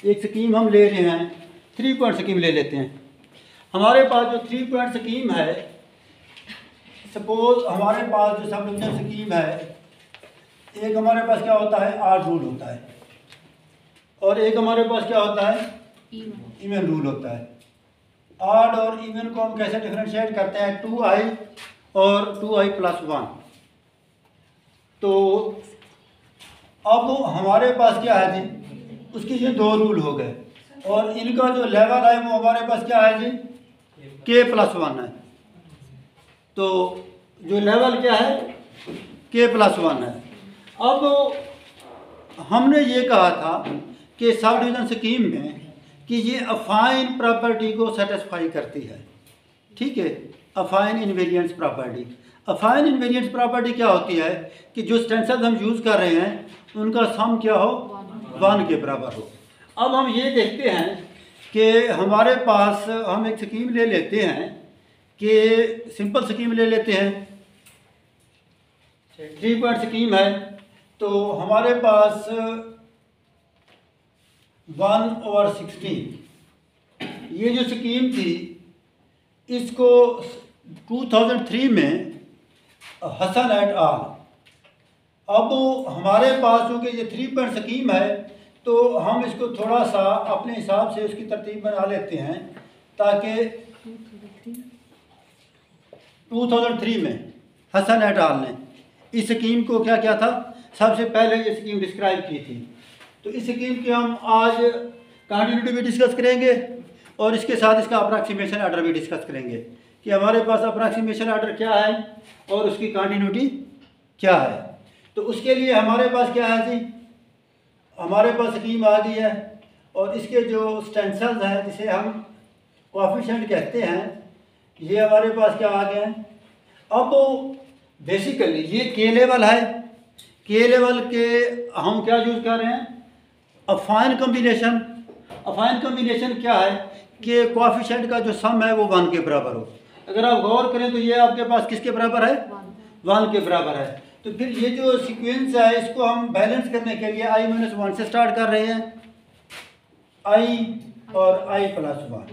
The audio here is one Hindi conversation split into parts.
एक स्कीम हम ले रहे हैं, 3 पॉइंट स्कीम ले लेते हैं। हमारे पास जो 3 पॉइंट स्कीम है, सपोज हमारे पास जो सब डिवीजन स्कीम है, एक हमारे पास क्या होता है, आड रूल होता है, और एक हमारे पास क्या होता है, इवन रूल होता है। आड और इवन को हम कैसे डिफरेंशिएट करते हैं, 2i और 2i+1। तो अब हमारे पास क्या है जी, उसके ये 2 रूल हो गए, और इनका जो लेवल है वो हमारे पास क्या है जी, k+1 है। तो जो लेवल क्या है, k+1 है। अब हमने ये कहा था कि सब डिवीजन स्कीम में कि ये अफाइन प्रॉपर्टी को सेटिस्फाई करती है, ठीक है, अफाइन इनवेरिएंस प्रॉपर्टी। अफाइन इनवेरिएंस प्रॉपर्टी क्या होती है कि जो स्टेंसिल्स हम यूज़ कर रहे हैं उनका सम क्या हो, 1 के बराबर हो। अब हम ये देखते हैं कि हमारे पास हम एक स्कीम ले लेते हैं कि सिंपल स्कीम ले लेते हैं, 3 पॉइंट स्कीम है। तो हमारे पास 1/16 ये जो स्कीम थी, इसको 2003 में हसन एट आल। अब हमारे पास चूँकि ये 3 पॉइंट स्कीम है तो हम इसको थोड़ा सा अपने हिसाब से उसकी तरतीब बना लेते हैं, ताकि 2003 में हसन एट आल ने इस स्कीम को क्या किया था, सबसे पहले ये स्कीम डिस्क्राइब की थी। तो इस स्कीम के हम आज कंटिन्यूटी भी डिस्कस करेंगे और इसके साथ इसका अप्रॉक्सीमेशन आर्डर भी डिस्कस करेंगे कि हमारे पास अप्रॉक्सीमेशन आर्डर क्या है और उसकी कंटिन्यूटी क्या है। तो उसके लिए हमारे पास क्या है जी, हमारे पास स्कीम आ गई है और इसके जो स्टेंसिल्स हैं, जिसे हम कोएफिशिएंट कहते हैं, ये हमारे पास क्या आ गए हैं। अब बेसिकली ये के लेवल है, के लेवल के हम क्या यूज़ कर रहे हैं, अफाइन कॉम्बिनेशन। अफाइन कॉम्बिनेशन क्या है कि कोएफिशिएंट का जो सम है वो 1 के बराबर हो। अगर आप गौर करें तो ये आपके पास किसके बराबर है, 1 के बराबर है। तो फिर ये जो सीक्वेंस है इसको हम बैलेंस करने के लिए i-1 से स्टार्ट कर रहे हैं, i और i+1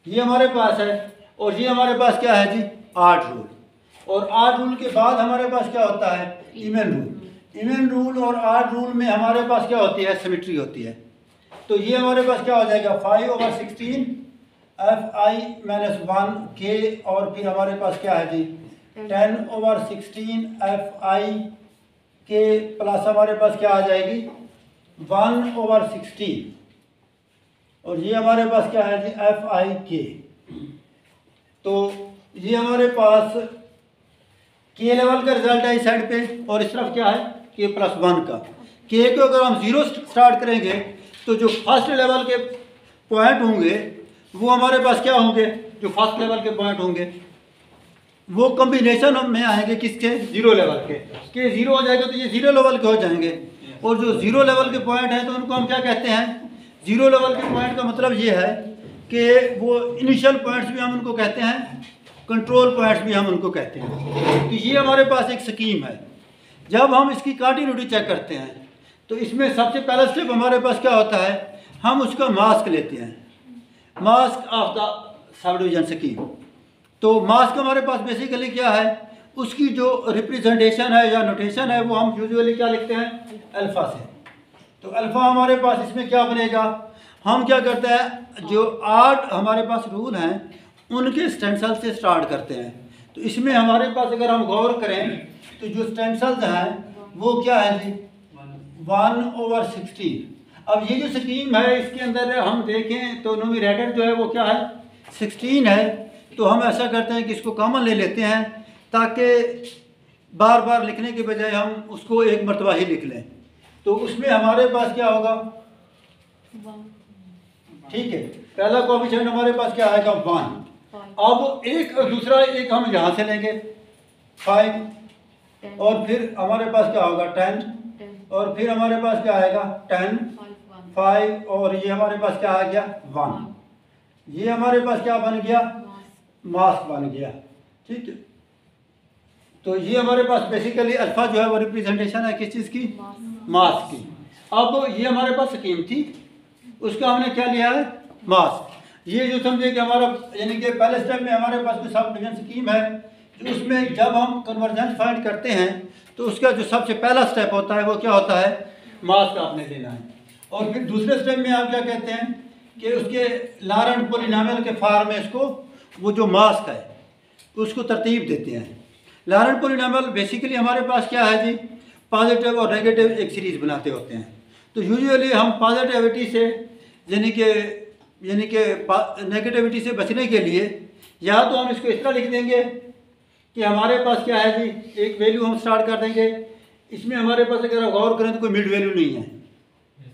ये हमारे पास है। और ये हमारे पास क्या है जी, आड रूल। और आड रूल के बाद हमारे पास क्या होता है, इवन रूल। इवन रूल और आड रूल में हमारे पास क्या होती है, सिमेट्री होती है। तो ये हमारे पास क्या हो जाएगा, 5/16 fi-1 k, और फिर हमारे पास क्या है जी, 10/16 fi k प्लस हमारे पास क्या आ जाएगी, 1/16, और ये हमारे पास क्या है जी, fi k। तो ये हमारे पास के लेवल का रिजल्ट है इस साइड पे, और इस तरफ क्या है, k+1 का। के को अगर हम 0 स्टार्ट करेंगे तो जो फर्स्ट लेवल के पॉइंट होंगे वो हमारे पास क्या होंगे, जो फर्स्ट लेवल के पॉइंट होंगे वो कॉम्बिनेशन में आएंगे किसके, 0 लेवल के 0 हो जाएगा तो ये 0 लेवल के हो जाएंगे। और जो 0 लेवल के पॉइंट हैं तो उनको हम क्या कहते हैं, 0 लेवल के पॉइंट का मतलब ये है कि वो इनिशियल पॉइंट्स भी हम उनको कहते हैं, कंट्रोल पॉइंट्स भी हम उनको कहते हैं। तो ये हमारे पास एक स्कीम है। जब हम इसकी कंटिन्यूटी चेक करते हैं तो इसमें सबसे पहला स्टेप हमारे पास क्या होता है, हम उसका मास्क लेते हैं, mask of the sub division scheme. तो मास्क हमारे पास बेसिकली क्या है, उसकी जो रिप्रेजेंटेशन है या नोटेशन है वो हम यूजुअली क्या लिखते हैं, अल्फ़ा से। तो अल्फ़ा हमारे पास इसमें क्या बनेगा, हम क्या करते हैं, जो 8 हमारे पास रूल हैं उनके स्टेंसिल से स्टार्ट करते हैं। तो इसमें हमारे पास अगर हम गौर करें तो जो स्टेंसिल्स हैं वो क्या है जी, 1/16। अब ये जो स्कीम है इसके अंदर हम देखें तो न्यूमरेटर जो है वो क्या है, 16 है। तो हम ऐसा करते हैं कि इसको कॉमन ले लेते हैं ताकि बार बार लिखने के बजाय हम उसको एक मरतबा ही लिख लें। तो उसमें हमारे पास क्या होगा, ठीक है, पहला कोएफिशिएंट हमारे पास क्या आएगा, 1। अब एक दूसरा एक हम यहाँ से लेंगे 5, और फिर हमारे पास क्या होगा 10, और फिर हमारे पास क्या आएगा 10, 5, और ये हमारे पास क्या आ गया 1। ये हमारे पास क्या बन गया, मास्क बन गया, ठीक है। तो ये हमारे पास बेसिकली अल्फा जो है वो रिप्रेजेंटेशन है किस चीज़ की, मास्क की। अब ये हमारे पास स्कीम थी उसका हमने क्या लिया है, मास। ये जो समझे कि हमारा यानी कि पहले स्टेप में हमारे पास कोई सब डिवीजन स्कीम है, तो उसमें जब हम कन्वर्जेंस फाइंड करते हैं तो उसका जो सबसे पहला स्टेप होता है वो क्या होता है, मास का आपने लेना है। और फिर दूसरे स्टेप में आप क्या कहते हैं कि उसके लॉरेंट पॉलिनॉमियल के फॉर्म में इसको वो जो मास का है उसको तरतीब देते हैं। लॉरेंट पॉलिनॉमियल बेसिकली हमारे पास क्या है जी, पॉजिटिव और नेगेटिव एक सीरीज़ बनाते होते हैं। तो यूजुअली हम पॉजिटिविटी से यानी कि नेगेटिविटी से बचने के लिए या तो हम इसको इस तरह लिख देंगे कि हमारे पास क्या है जी, एक वैल्यू हम स्टार्ट कर देंगे, इसमें हमारे पास अगर आप गौर करें तो कोई मिड वैल्यू नहीं है,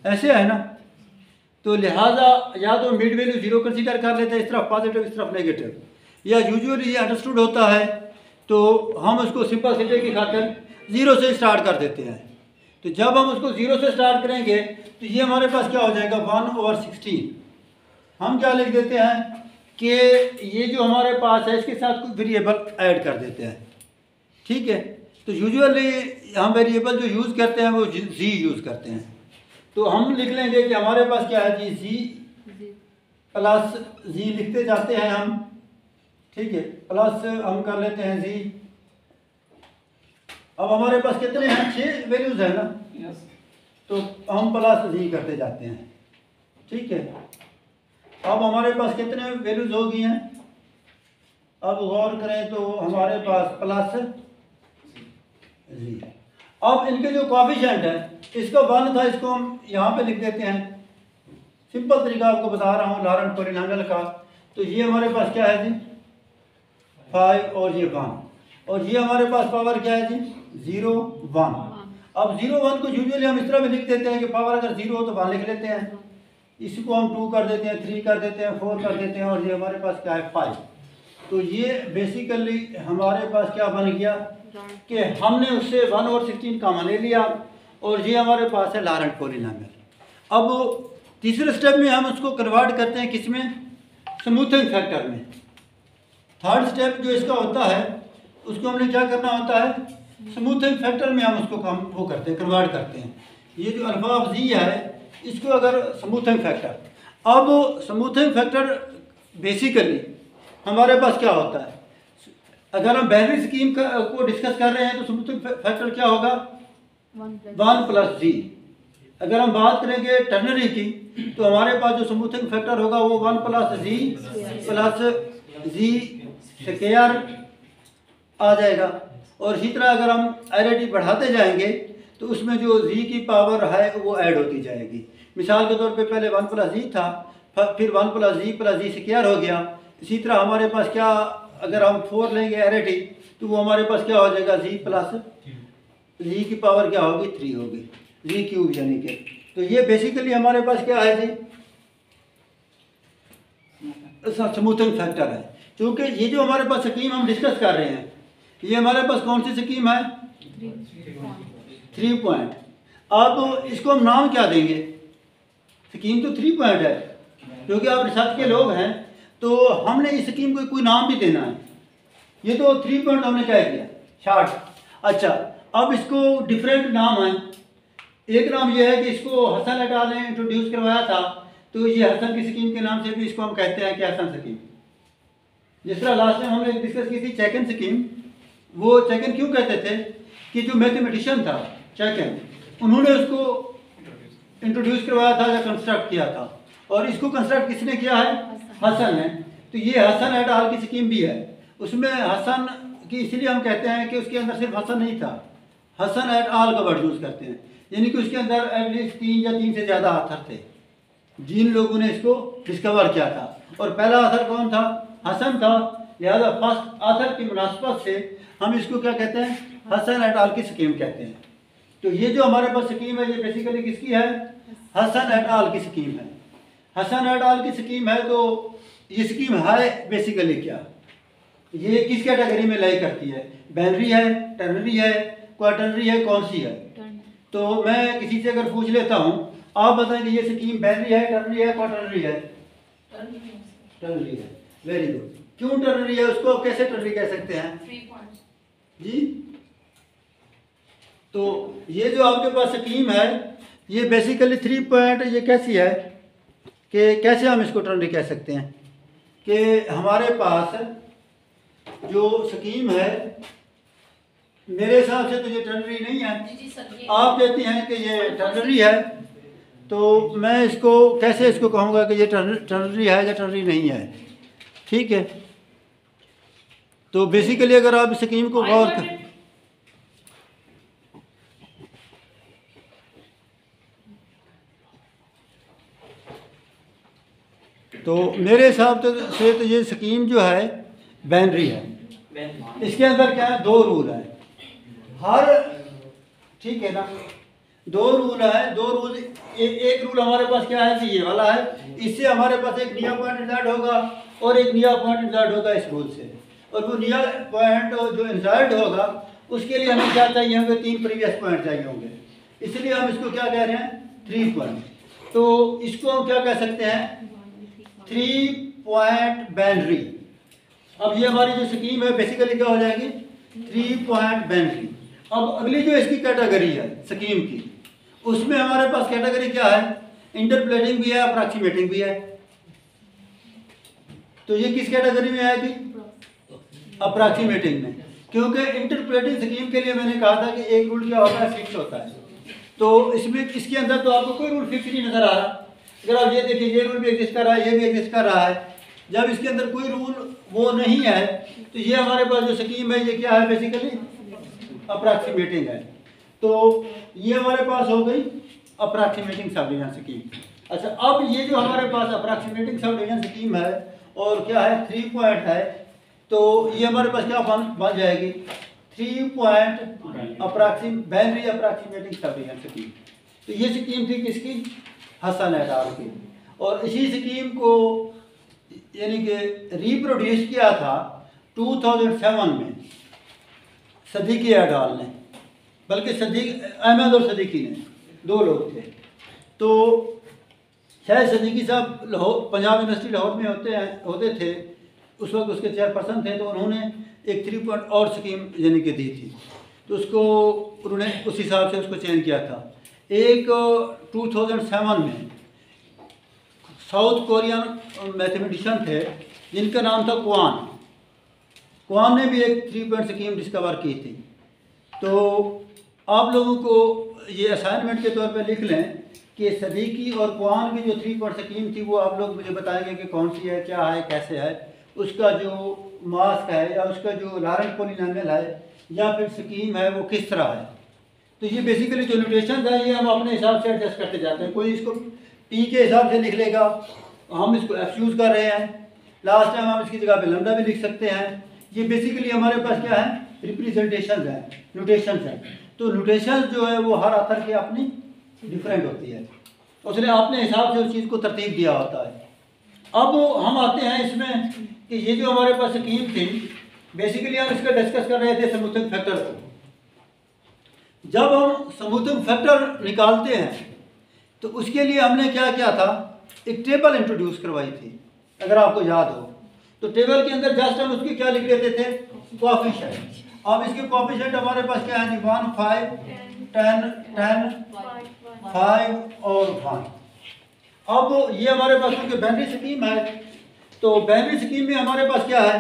ऐसे है ना। तो लिहाजा या तो मिड वैल्यू 0 कंसीडर कर लेते हैं, इस तरफ पॉजिटिव इस तरफ नेगेटिव, या यूजुअली ये अंडरस्टूड होता है तो हम उसको सिंपल सिटी की खातिर 0 से स्टार्ट कर देते हैं। तो जब हम उसको 0 से स्टार्ट करेंगे तो ये हमारे पास क्या हो जाएगा, 1/16। हम क्या लिख देते हैं कि ये जो हमारे पास है इसके साथ कोई वेरिएबल ऐड कर देते हैं, ठीक है। तो यूजुअली हम वेरिएबल जो यूज़ करते हैं वो जी यूज़ करते हैं। तो हम लिख लेंगे कि हमारे पास क्या है जी, जी प्लस जी लिखते जाते हैं हम, ठीक है, प्लस हम कर लेते हैं जी। अब हमारे पास कितने हैं, 6 वैल्यूज़ है ना, तो हम प्लस जी करते जाते हैं, ठीक है। अब हमारे पास कितने वैल्यूज़ हो गई हैं, अब गौर करें तो हमारे पास प्लस जी। अब इनके जो कोएफिशिएंट है, इसका 1 था, इसको हम यहाँ पे लिख देते हैं। सिंपल तरीका आपको बता रहा हूँ लॉरेंट पॉलिनॉमियल का। तो ये हमारे पास क्या है जी, 5 और ये 1, और ये हमारे पास पावर क्या है जी, 0 1। अब 0 1 को यूजुअली हम इस तरह भी लिख देते हैं कि पावर अगर 0 हो तो 1 लिख लेते हैं, इसको हम 2 कर देते हैं, 3 कर देते हैं, 4 कर देते हैं, और ये हमारे पास क्या है 5। तो ये बेसिकली हमारे पास क्या बन गया कि हमने उससे 1/16 कॉमन ले लिया, और ये हमारे पास है लॉरेंट पॉलिनॉमियल। अब तीसरे स्टेप में हम उसको कन्वर्ट करते हैं किस में, स्मूथिंग फैक्टर में। थर्ड स्टेप जो इसका होता है उसको हमने क्या करना होता है, स्मूथिंग फैक्टर में हम उसको वो करते हैं, कन्वर्ट करते हैं। ये जो अल्फा ऑफ जी है इसको अगर स्मूथिंग फैक्टर, अब स्मूथिंग फैक्टर बेसिकली हमारे पास क्या होता है, अगर हम बाइनरी स्कीम को डिस्कस कर रहे हैं तो स्मूथिंग फैक्टर क्या होगा, 1 प्लस जी। अगर हम बात करेंगे टर्नरी की तो हमारे पास जो स्मूथिंग फैक्टर होगा वो 1 प्लस जी प्लस जी स्क्वायर आ जाएगा। और इसी तरह अगर हम एरिटी बढ़ाते जाएंगे तो उसमें जो जी की पावर है वो ऐड होती जाएगी। मिसाल के तौर पे पहले 1 प्लस जी था, फिर 1 प्लस जी स्क्वायर हो गया। इसी तरह हमारे पास क्या, अगर हम 4 लेंगे एरिटी तो वो हमारे पास क्या हो जाएगा, जी प्लस जी की पावर क्या होगी, 3 होगी, जी क्यूब यानी कि। तो ये बेसिकली हमारे पास क्या है जी, स्मूथिंग फैक्टर है। क्योंकि ये जो हमारे पास स्कीम हम डिस्कस कर रहे हैं ये हमारे पास कौन सी स्कीम है, 3 पॉइंट। अब इसको हम नाम क्या देंगे, स्कीम तो 3 पॉइंट है, क्योंकि आप रिसर्च के लोग हैं तो हमने इस स्कीम को कोई नाम भी देना है। ये तो 3 पॉइंट हमने क्या किया, शार्ट। अच्छा, अब इसको डिफरेंट नाम है। एक नाम ये है कि इसको हसन एट अल ने इंट्रोड्यूस करवाया था, तो ये हसन की स्कीम के नाम से भी इसको हम कहते हैं कि हसन स्कीम। जिस तरह लास्ट में हमने डिस्कस की थी चेकन स्कीम, वो चेकन क्यों कहते थे कि जो मैथमेटिशियन था चेकन, उन्होंने उसको इंट्रोड्यूस करवाया था या कंस्ट्रक्ट किया था, और इसको कंस्ट्रक्ट किसने किया है, हसन ने। तो ये हसन एट अल की स्कीम भी है। उसमें हसन की इसलिए हम कहते हैं कि उसके अंदर सिर्फ हसन नहीं था, हसन एट अल का वर्ड यूज़ करते हैं, यानी कि उसके अंदर एटलीस्ट 3 या 3 से ज़्यादा आथर थे जिन लोगों ने इसको डिस्कवर किया था। और पहला आथर कौन था, हसन था। लिहाजा फर्स्ट आथर की मुनासबत से हम इसको क्या कहते हैं, हसन एट अल की स्कीम कहते हैं। तो ये जो हमारे पास स्कीम है ये बेसिकली किसकी है, हसन एट अल की स्कीम है। हसन एट अल की स्कीम है, तो ये स्कीम है बेसिकली क्या, ये किस कैटेगरी में लाई करती है, बाइनरी है, टर्नरी है, क्वार्टरनरी है, कौन सी है। तो मैं किसी से अगर पूछ लेता हूँ, आप बताएं कि ये स्कीम बाइनरी है, टर्नरी है, क्वार्टरनरी है, टर्नरी है। Very good. क्यों टर्नरी है, उसको कैसे टर्नरी कह सकते हैं जी। तो ये जो आपके पास स्कीम है ये बेसिकली 3 पॉइंट, ये कैसी है, कि कैसे हम इसको टर्नरी कह सकते हैं कि हमारे पास जो स्कीम है, मेरे हिसाब से तो ये टर्नरी नहीं है, आप कहती हैं कि ये टर्नरी है, तो मैं इसको कैसे इसको कहूँगा कि ये टर्नरी है या टर्नरी नहीं है। ठीक है, तो बेसिकली अगर आप स्कीम को गौर कर, तो मेरे हिसाब से तो ये स्कीम जो है बाइनरी है। इसके अंदर क्या है, दो रूल है हर, ठीक है ना, दो रूल है, दो रूल। एक रूल हमारे पास क्या है कि ये वाला है, इससे हमारे पास एक नया पॉइंट इंसर्ट होगा और एक नया पॉइंट इंसर्ट होगा इस रूल से, और वो नया पॉइंट जो इंसर्ट होगा उसके लिए हमें क्या चाहिए होंगे, 3 प्रीवियस पॉइंट चाहिए होंगे, इसलिए हम इसको क्या कह रहे हैं, 3 पॉइंट। तो इसको हम क्या कह सकते हैं, 3 पॉइंट बाइनरी। अब ये हमारी जो स्कीम है बेसिकली क्या हो जाएगी, 3 पॉइंट बाइनरी। अब अगली जो इसकी कैटेगरी है स्कीम की, उसमें हमारे पास कैटेगरी क्या है, इंटरपोलेटिंग भी है, अप्रॉक्सीमेटिंग भी है। तो ये किस कैटेगरी में आएगी, अप्रॉक्सीमेटिंग में, क्योंकि इंटरपोलेटिंग स्कीम के लिए मैंने कहा था कि एक रूल क्या होता है, फिक्स होता है। तो इसमें इसके अंदर तो आपको कोई रूल फिक्स नहीं नजर आ रहा। अगर आप ये देखिए, ये रूल भी एग्जिस्ट कर रहा है, ये भी एग्जिस्ट कर रहा है। जब इसके अंदर कोई रूल वो नहीं है, तो ये हमारे पास जो स्कीम है ये क्या है, बेसिकली अप्रॉक्सीमेटिंग है। तो ये हमारे पास हो गई अप्रॉक्सीमेटिंग सब डिवीजन स्कीम। अच्छा, अब ये जो हमारे पास अप्रॉक्सीमेटिंग सब डिवीजन स्कीम है और क्या है, 3 पॉइंट है, तो ये हमारे पास क्या बन जाएगी, 3 point binary अप्रॉक्सीमेटिंग sub division scheme. तो ये स्कीम थी किसकी, हसन एट अल की, और इसी स्कीम को यानी कि रिप्रोड्यूस किया था 2007 में सदीकी एट अल ने, बल्कि अहमद और सदीकी ने, 2 लोग थे। तो शायद सदीकी साहब पंजाब यूनिवर्सिटी लाहौर में होते थे, उस वक्त उसके चेयरपर्सन थे, तो उन्होंने एक 3 पॉइंट और स्कीम यानी कि दी थी, तो उसको उन्होंने उस हिसाब से उसको चेंज किया था। एक 2007 में साउथ कोरियन मैथमेटिशियन थे जिनका नाम था क्वान ने भी एक 3 पॉइंट स्कीम डिस्कवर की थी। तो आप लोगों को ये असाइनमेंट के तौर पे लिख लें कि सदीकी और क्वान की जो 3 पॉइंट स्कीम थी वो आप लोग मुझे बताएंगे कि कौन सी है, क्या है, कैसे है, उसका जो मास्क है या उसका जो लॉरेंट पॉलिनॉमियल है या फिर स्कीम है वो किस तरह है। तो ये बेसिकली जो नोटेशन है ये हम अपने हिसाब से एडजस्ट करते जाते हैं। कोई इसको टी के हिसाब से लिख लेगा, हम इसको एफ यूज़ कर रहे हैं, लास्ट टाइम हम इसकी जगह पे लैम्डा भी लिख सकते हैं। ये बेसिकली हमारे पास क्या है, रिप्रेजेंटेशन है, नोटेशन है। तो नोटेशन जो है वो हर ऑथर की अपनी डिफरेंट होती है, उसने अपने हिसाब से उस चीज़ को तरतीब दिया होता है। अब हम आते हैं इसमें कि ये जो हमारे पास स्कीम थी, बेसिकली हम इसका डिस्कस कर रहे थे स्मूथिंग फैक्टर को। जब हम स्मूथिंग फैक्टर निकालते हैं तो उसके लिए हमने क्या किया था, एक टेबल इंट्रोड्यूस करवाई थी, अगर आपको याद हो। तो टेबल के अंदर जस्ट हम उसकी क्या लिख देते थे, कोएफिशिएंट। अब इसके कोएफिशिएंट हमारे पास क्या है, 1, 5, 10, 10, 5 और 1। अब ये हमारे पास क्योंकि बाइनरी स्कीम है, तो बाइनरी स्कीम में हमारे पास क्या है,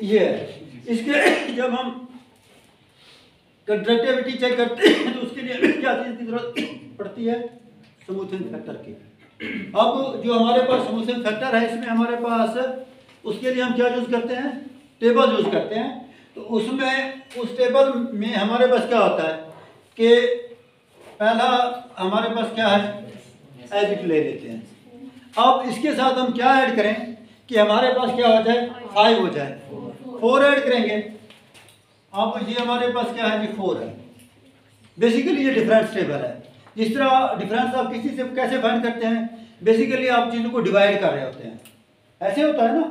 ये है। इसके जब हम कंडक्टिविटी चेक करते हैं तो उसके लिए क्या चीज़ की जरूरत पड़ती है, स्मूथिंग फैक्टर की। अब जो हमारे पास स्मूथिंग फैक्टर है, इसमें हमारे पास उसके लिए हम क्या यूज़ करते हैं, टेबल यूज़ करते हैं। तो उसमें उस टेबल में हमारे पास क्या होता है कि पहला हमारे पास क्या है, एज इट ले लेते हैं। अब इसके साथ हम क्या ऐड करें कि हमारे पास क्या हो जाए, 5 हो जाए, 4 ऐड करेंगे। अब ये हमारे पास क्या है, 4 है। बेसिकली ये डिफरेंस टेबल है। जिस तरह डिफरेंस आप किसी से कैसे फाइंड करते हैं, बेसिकली आप चीज़ों को डिवाइड कर रहे होते हैं, ऐसे होता है ना।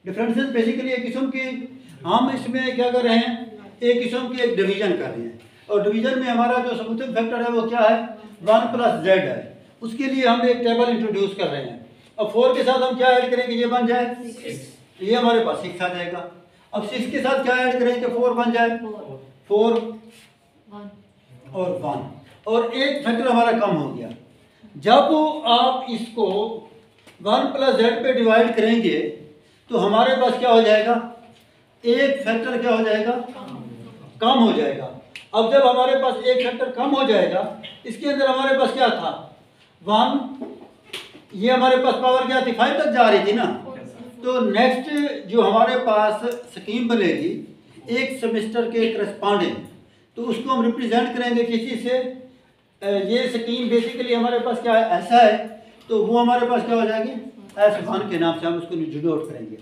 डिफरेंसेस बेसिकली एक किस्म की, हम इसमें क्या कर रहे हैं, एक किस्म की एक डिवीजन कर रहे हैं, और डिवीजन में हमारा जो स्मूथिंग फैक्टर है वो क्या है, 1 + z है। उसके लिए हम एक टेबल इंट्रोड्यूस कर रहे हैं। अब 4 के साथ हम क्या ऐड करेंगे, ये बन जाए, ये हमारे पास 6 आ जाएगा। अब 6 के साथ क्या ऐड करें कि 4 बन जाए, 4 और 1। और एक फैक्टर हमारा कम हो गया। जब आप इसको 1 + z पे डिवाइड करेंगे तो हमारे पास क्या हो जाएगा, एक फैक्टर क्या हो जाएगा, कम हो जाएगा। अब जब हमारे पास एक फैक्टर कम हो जाएगा, इसके अंदर हमारे पास क्या था 1, ये हमारे पास पावर क्या थी 5 तक जा रही थी ना। तो नेक्स्ट जो हमारे पास स्कीम बनेगी एक सेमेस्टर के करस्पॉन्डिंग, तो उसको हम रिप्रेजेंट करेंगे किसी से। ये स्कीम बेसिकली हमारे पास क्या है, ऐसा है, तो वो हमारे पास क्या हो जाएगी S1 के नाम से हम उसको डिनोट करेंगे।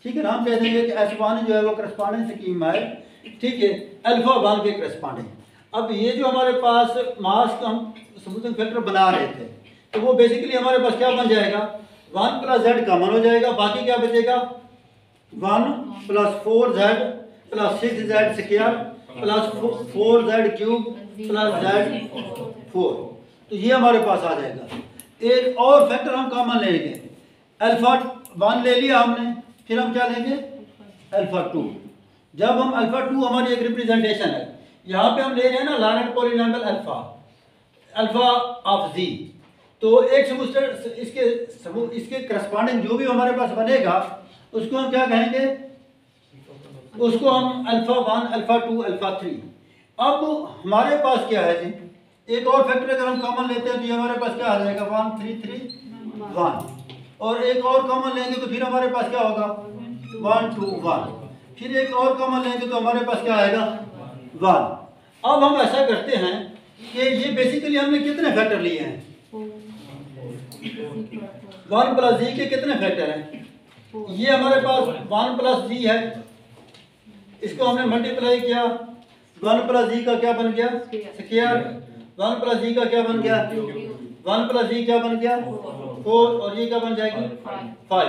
ठीक है ना, हम कह देंगे कि S1 जो है वो करस्पॉन्डिंग स्कीम है, ठीक है, α1 के करस्पॉन्डिंग। अब ये जो हमारे पास मास का हम स्मूथिंग फैक्टर बना रहे थे, तो वो बेसिकली हमारे पास क्या बन जाएगा 1 + z कॉमन हो जाएगा, बाकी क्या बचेगा 1 + 4z + 6z square + 4z³ + z4। तो ये हमारे पास आ जाएगा। एक और फैक्टर हम कॉमन लेंगे, α1 ले लिया हमने, फिर हम क्या लेंगे α2। जब हम α2 हमारी एक रिप्रेजेंटेशन है, यहाँ पे हम ले रहे हैं ना लारेंट पॉलिनॉमियल अल्फा ऑफ z, तो एक समुच्चय इसके करस्पॉन्डिंग जो भी हमारे पास बनेगा उसको हम क्या कहेंगे, उसको हम α1 α2 α3। अब हमारे पास क्या है जी, एक और फैक्टर अगर हम कॉमन लेते हैं तो ये हमारे पास क्या आ जाएगा 1 3 3 1, और एक और कॉमन लेंगे तो फिर हमारे पास क्या होगा 1 2 1, फिर एक और कॉमन लेंगे तो हमारे पास क्या आएगा 1। अब हम ऐसा करते हैं कि ये बेसिकली हमने कितने फैक्टर लिए हैं, 1 + z के कितने फैक्टर हैं, ये हमारे पास 1 + z है, इसको हमने मल्टीप्लाई किया, 1 + z का क्या बन गया स्क्वायर, 1 + z का क्या बन गया 1 + z क्या बन गया 4, और ये क्या बन जाएगी 5।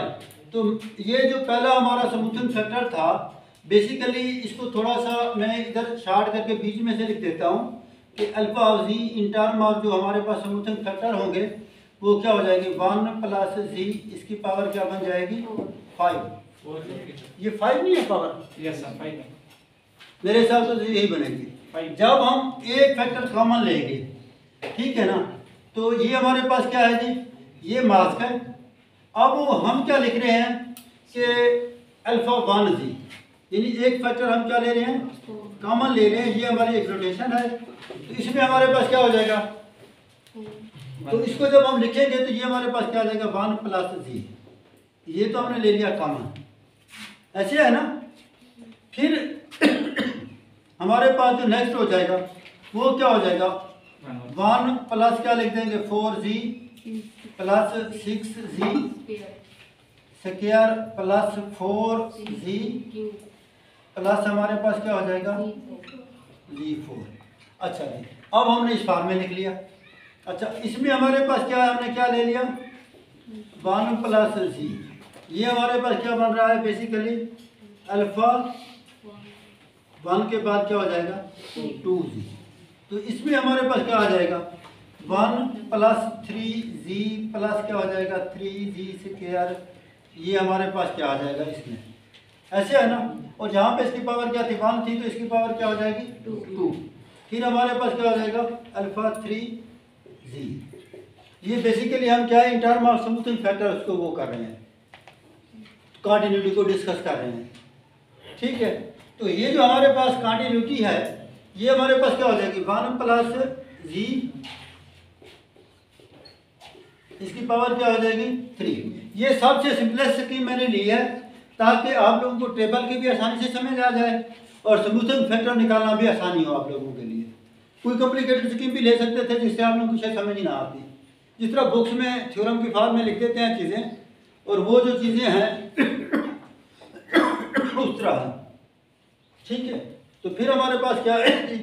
तो ये जो पहला हमारा स्मूथिंग फैक्टर था, बेसिकली इसको थोड़ा सा मैं इधर शार्ट करके बीच में से लिख देता हूँ कि α(z) इन टर्म ऑफ जो हमारे पास स्मूथिंग फैक्टर होंगे वो क्या हो जाएगी 1 + z, इसकी पावर क्या बन जाएगी 5। ये 5 नहीं है पावर, यस सर 5 है मेरे हिसाब से यही बनेगी। जब हम एक फैक्टर कॉमन लेंगे, ठीक है ना, तो ये हमारे पास क्या है जी, ये मास्क है। अब हम क्या लिख रहे हैं कि α1z, यानी एक फैक्टर हम क्या ले रहे हैं कॉमन ले रहे हैं, ये हमारी एक रोटेशन है, तो इसमें हमारे पास क्या हो जाएगा, तो इसको जब हम लिखेंगे तो ये हमारे पास क्या आ जाएगा 1 + z, ये तो हमने ले लिया कॉमन, ऐसे है ना। फिर हमारे पास जो नेक्स्ट हो जाएगा वो क्या हो जाएगा 1 प्लस क्या लिख देंगे 4z + 6z square + 4z plus हमारे पास क्या हो जाएगा z4। अच्छा जी, अब हमने इस फॉर्म में लिख लिया। अच्छा, इसमें हमारे पास क्या है, हमने क्या ले लिया 1 + z, ये हमारे पास क्या बन रहा है बेसिकली α1 के बाद क्या हो जाएगा 2z, तो इसमें हमारे पास क्या आ जाएगा 1 + 3z प्लस क्या हो जाएगा 3z स्क्वायर, ये हमारे पास क्या आ जाएगा इसमें, ऐसे है ना। और जहाँ पे इसकी पावर क्या थी 1 थी, तो इसकी पावर क्या हो जाएगी 2। फिर हमारे पास क्या हो जाएगा α3z, ये बेसिकली हम क्या है in term of smoothing factor उसको वो कर रहे हैं, कॉन्टिन्यूटी को डिस्कस कर रहे हैं, ठीक है। तो ये जो हमारे पास कॉन्टिन्यूटी है, ये हमारे पास क्या हो जाएगी 1 + z, इसकी पावर क्या हो जाएगी 3। ये सबसे सिंपलेस्ट स्कीम मैंने ली है ताकि आप लोगों को टेबल की भी आसानी से समझ आ जाए और स्मूथिंग फैक्टर निकालना भी आसानी हो आप लोगों के लिए। कोई कॉम्प्लिकेटेड स्कीम भी ले सकते थे जिससे आप लोगों को शायद समझ ही ना आती, जिस तरह बुक्स में थ्योरम की फॉर्म में लिख देते हैं चीज़ें, और वो जो चीज़ें हैं उस तरह है, ठीक है। तो फिर हमारे पास क्या है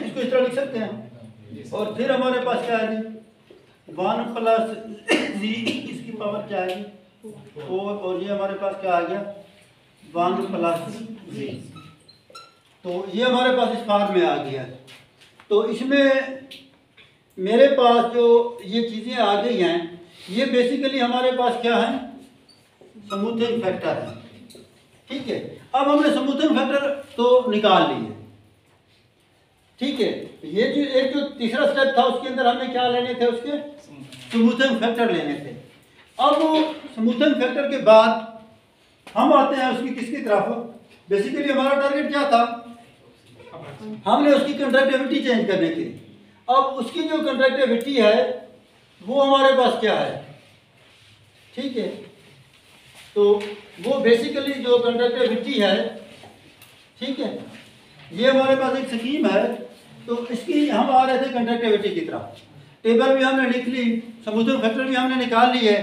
इसको इस तरह लिख सकते हैं। और फिर हमारे पास क्या है जी 1 + z, इसकी पावर क्या है 4, और ये हमारे पास क्या आ गया 1 + z, तो ये हमारे पास इस फॉर्म में आ गया। तो इसमें मेरे पास जो ये चीज़ें आ गई हैं, ये बेसिकली हमारे पास क्या है स्मूथिंग फैक्टर है, ठीक है, अब हमने स्मूथिंग फैक्टर तो निकाल लिए, ठीक है। ये जो एक जो तीसरा स्टेप था उसके अंदर हमने क्या लेने थे, उसके स्मूथिंग फैक्टर लेने थे। अब वो स्मूथिंग फैक्टर के बाद हम आते हैं उसकी किसकी तरफ, बेसिकली हमारा टारगेट क्या था, हमने उसकी कंडक्टिविटी चेंज करनी थी। अब उसकी जो कंडक्टिविटी है वो हमारे पास क्या है, ठीक है, तो वो बेसिकली जो कंडक्टिविटी है, ठीक है, ये हमारे पास एक स्कीम है। तो इसकी हम आ रहे थे कंडक्टिविटी की तरफ, टेबल भी हमने लिख ली, स्मूथिंग फैक्टर भी हमने निकाल ली है,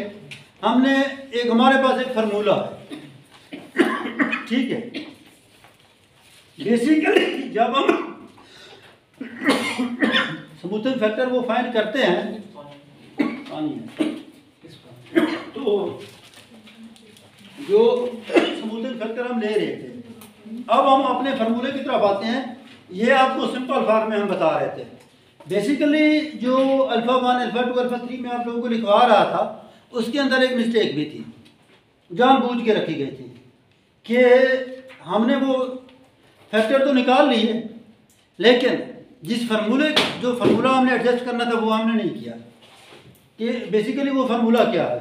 हमने एक हमारे पास एक फार्मूला है, ठीक है। बेसिकली जब हम स्मूथिंग फैक्टर वो फाइंड करते हैं, तो जो स्मूथिंग फैक्टर हम ले रहे थे, अब हम अपने फार्मूले की तरफ आते हैं। ये आपको सिंपल फॉर्म में हम बता रहे थे। बेसिकली जो अल्फा 1 अल्फा 2 अल्फा 3 में आप लोगों को लिखवा रहा था, उसके अंदर एक मिस्टेक भी थी जानबूझ के रखी गई थी कि हमने वो फैक्टर तो निकाल लिए, लेकिन जिस फार्मूले जो फार्मूला हमने एडजस्ट करना था वो हमने नहीं किया। कि बेसिकली वो फार्मूला क्या है,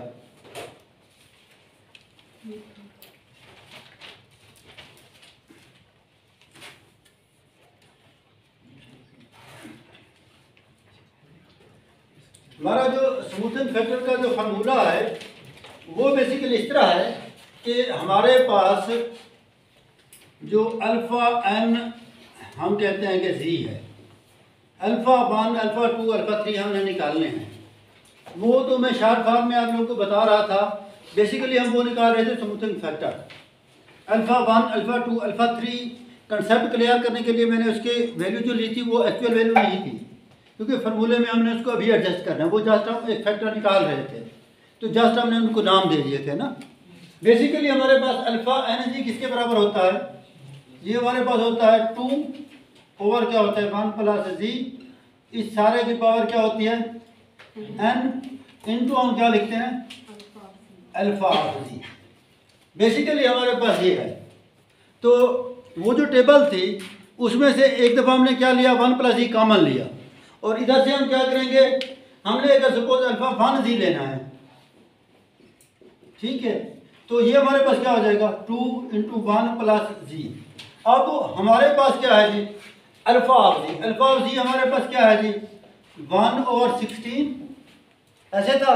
हमारा जो स्मूथिंग फैक्टर का जो फार्मूला है वो बेसिकली इस तरह है कि हमारे पास जो अल्फ़ा n हम कहते हैं कि z है, अल्फ़ा 1 अल्फ़ा 2 अल्फ़ा 3 हमने निकालने हैं। वो तो मैं शॉर्ट फॉर्म में आप लोगों को बता रहा था। बेसिकली हम वो निकाल रहे थे smoothing factor alpha 1 alpha 2 alpha 3। Concept clear करने के लिए मैंने उसके वैल्यू जो ली थी वो एक्चुअल वैल्यू नहीं थी, क्योंकि फार्मूले में हमने उसको अभी एडजस्ट करना है। वो जस्ट हम एक फैक्टर निकाल रहे थे, तो जस्ट हमने उनको नाम दे दिए थे ना। बेसिकली हमारे पास अल्फ़ा एन जी किसके बराबर होता है, ये हमारे पास होता है 2 ओवर क्या होता है 1 प्लस जी, इस सारे की पावर क्या होती है एन, इनटू हम क्या लिखते हैं अल्फ़ा ऑफ जी। बेसिकली हमारे पास ये है। तो वो जो टेबल थी उसमें से एक दफ़ा हमने क्या लिया 1 प्लस जी कॉमन लिया, और इधर से हम क्या करेंगे, हमने अगर सपोज अल्फ़ा 1 जी लेना है, ठीक है, तो ये हमारे पास क्या हो जाएगा 2 इंटू 1 प्लस जी। अब हमारे पास क्या है G alpha of G, alpha of G हमारे पास क्या है जी 1 ओवर 16, ऐसे था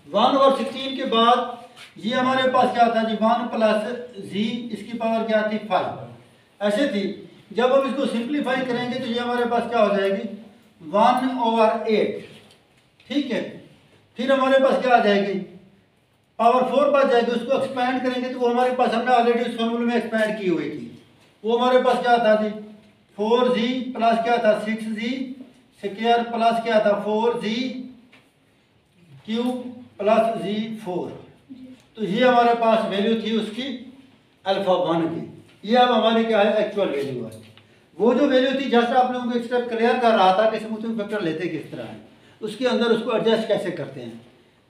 1 ओवर 16 के बाद ये हमारे पास क्या था जी 1 प्लस जी, इसकी पावर क्या थी 5, ऐसे थी। जब हम इसको सिंप्लीफाई करेंगे तो ये हमारे पास क्या हो जाएगी 1 ओवर 8, ठीक है। फिर हमारे पास क्या आ जाएगी पावर 4 बच जाएगी, उसको एक्सपैंड करेंगे तो वो हमारे पास हमने ऑलरेडी उस फॉर्मूले में एक्सपैंड की हुई थी। वो हमारे पास क्या था जी 4g प्लस क्या था 6g स्क्वायर प्लस क्या था 4g क्यूब प्लस जी 4। तो ये हमारे पास वैल्यू थी उसकी अल्फ़ा 1 की। ये अब हमारी क्या है एक्चुअल वैल्यू है। वो जो वैल्यू थी जैसा आप लोगों को एक स्टेप क्लियर कर रहा था कि स्मूथिंग फैक्टर लेते किस तरह है, उसके अंदर उसको एडजस्ट कैसे करते हैं।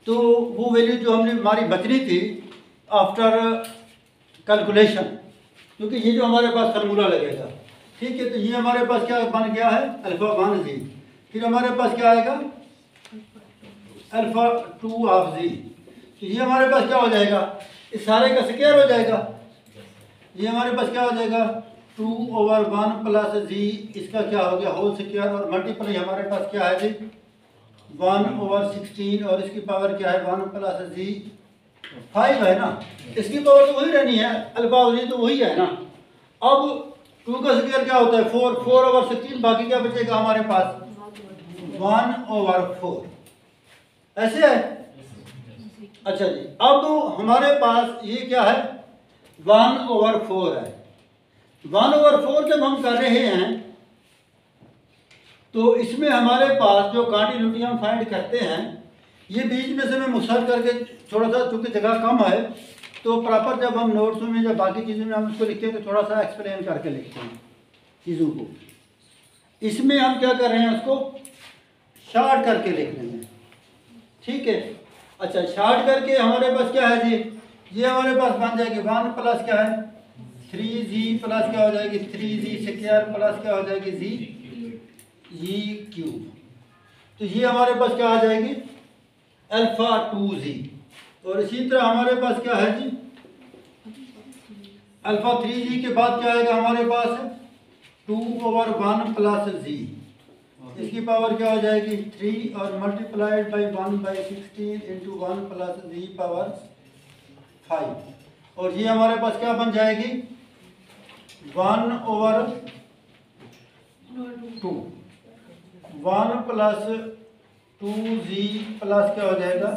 तो वो वैल्यू जो हमने हमारी बचनी थी आफ्टर कैलकुलेशन, क्योंकि ये जो हमारे पास फार्मूला लगेगा, ठीक है, तो ये हमारे पास क्या बन गया है अल्फ़ा 1 जी। फिर हमारे पास क्या आएगा अल्फ़ा 2 ऑफ जी। तो ये हमारे पास क्या हो जाएगा इस सारे का स्क्वायर हो जाएगा। ये हमारे पास क्या हो जाएगा 2 ओवर 1 प्लस जी, इसका क्या हो गया होल स्क्वायर, और मल्टीप्लाई हमारे पास क्या है जी 1 ओवर 16, और इसकी पावर क्या है 1 प्लस जी 5 है ना। इसकी पावर तो वही रहनी है, अल्फा जी तो वही है ना। अब 2 का स्क्वायर क्या होता है 4, 4 ओवर 16, बाकी क्या बचेगा हमारे पास 1 ओवर 4, ऐसे है। अच्छा जी, अब हमारे पास ये क्या है 1 ओवर 4 है। 1 ओवर 4 जब हम कर रहे हैं तो इसमें हमारे पास जो कंटिन्यूटी हम फाइंड करते हैं, ये बीच में से मैं मुसहर करके थोड़ा सा, चूँकि जगह कम है तो प्रॉपर जब हम नोट्स में या बाकी चीज़ों में हम उसको लिखते हैं तो थोड़ा सा एक्सप्लेन करके लिखते हैं चीज़ों को। इसमें हम क्या कर रहे हैं उसको शार्ट करके लिख रहे हैं, ठीक है। अच्छा, शार्ट करके हमारे पास क्या है जी ये हमारे पास बन जाएगी 1 प्लस क्या है 3z प्लस क्या हो जाएगी 3z स्क्वायर प्लस क्या हो जाएगी जी क्यूब। तो ये हमारे पास क्या आ जाएगी अल्फा 2z। और इसी तरह हमारे पास क्या है जी अल्फा 3z के बाद क्या आएगा हमारे पास 2/1 प्लस z, इसकी पावर क्या हो जाएगी 3 और multiplied by 1/16 into 1 plus z power 5। और ये हमारे पास क्या बन जाएगी 1/2 1 प्लस 2z प्लस क्या हो जाएगा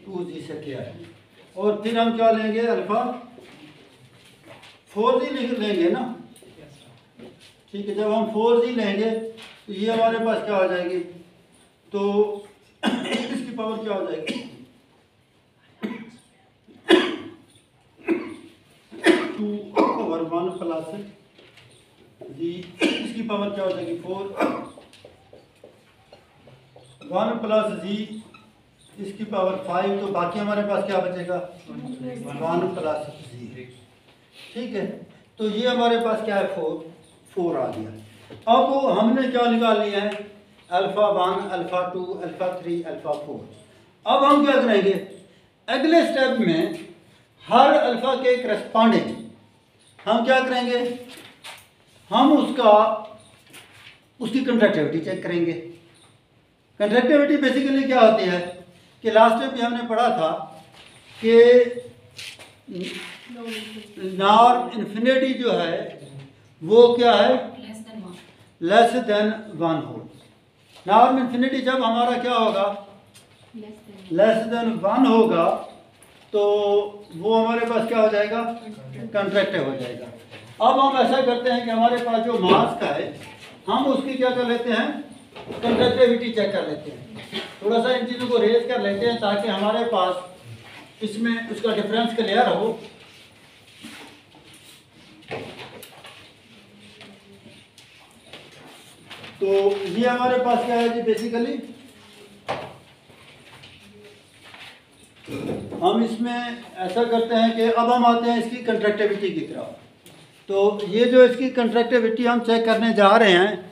2z से क्या है। और फिर हम क्या लेंगे अल्फा 4z लिख लेंगे ना, ठीक है। जब हम 4z लेंगे तो ये हमारे पास क्या हो जाएगी तो इसकी पावर क्या हो जाएगी 2/1 प्लस जी, इसकी पावर क्या हो जाएगी 1 प्लस जी इसकी पावर 5। तो बाकी हमारे पास क्या बचेगा 1 प्लस जी, ठीक है। तो ये हमारे पास क्या है 4 आ गया। अब हमने क्या निकाल लिया है अल्फा 1 अल्फा 2 अल्फा 3 अल्फा 4। अब हम क्या करेंगे अगले स्टेप में हर अल्फा के करस्पॉन्डिंग हम क्या करेंगे हम उसकी कंट्रैक्टिविटी चेक करेंगे। कंट्रैक्टिविटी बेसिकली क्या होती है कि लास्ट टाइम भी हमने पढ़ा था कि नॉर्म इन्फिनिटी जो है वो क्या है लेस देन 1 हो। नॉर्म इन्फिनिटी जब हमारा क्या होगा लेस देन 1 होगा तो वो हमारे पास क्या हो जाएगा कंट्रैक्टिव हो जाएगा। अब हम ऐसा करते हैं कि हमारे पास जो मास का है हम उसकी क्या कर लेते हैं कंट्रैक्टिविटी चेक कर लेते हैं। थोड़ा सा इन चीज़ों को रेज कर लेते हैं ताकि हमारे पास इसमें उसका डिफरेंस क्लियर हो। तो ये हमारे पास क्या है जी बेसिकली हम इसमें ऐसा करते हैं कि अब हम आते हैं इसकी कंट्रैक्टिविटी की तरफ। तो ये जो इसकी कंट्रैक्टिविटी हम चेक करने जा रहे हैं